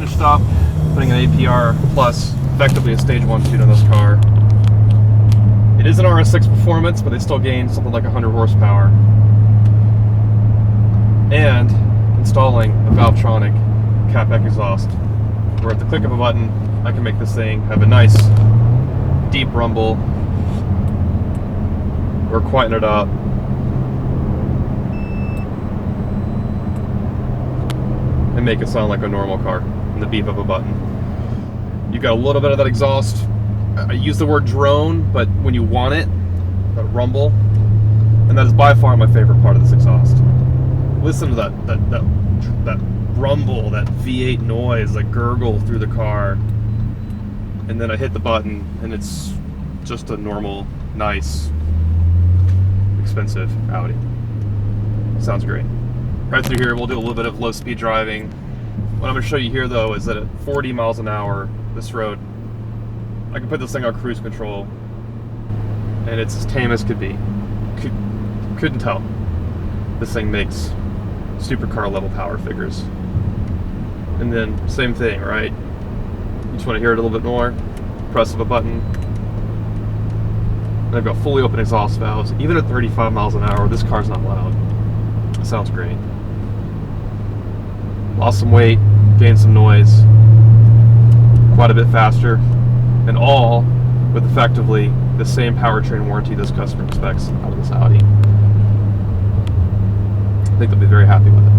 Stop putting an APR plus effectively a stage 1 tune on this car. It is an RS6 performance, but they still gain something like 100 horsepower. And installing a Valvetronic Catback exhaust, where at the click of a button I can make this thing have a nice deep rumble or quieten it up. And make it sound like a normal car in the beep of a button. You've got a little bit of that exhaust. I use the word drone, but when you want it, that rumble, and that is by far my favorite part of this exhaust. Listen to that rumble, that V8 noise, that gurgle through the car, and then I hit the button, and it's just a normal, nice, expensive Audi. Sounds great. Right through here, we'll do a little bit of low-speed driving. What I'm going to show you here, though, is that at 40 miles an hour, this road, I can put this thing on cruise control, and it's as tame as could be. Couldn't tell. This thing makes supercar level power figures. And then, same thing, right? You just want to hear it a little bit more, press of a button. And I've got fully open exhaust valves. Even at 35 miles an hour, this car's not loud. It sounds great. Lost some weight, gained some noise, quite a bit faster, and all with effectively the same powertrain warranty this customer expects out of this Audi. I think they'll be very happy with it.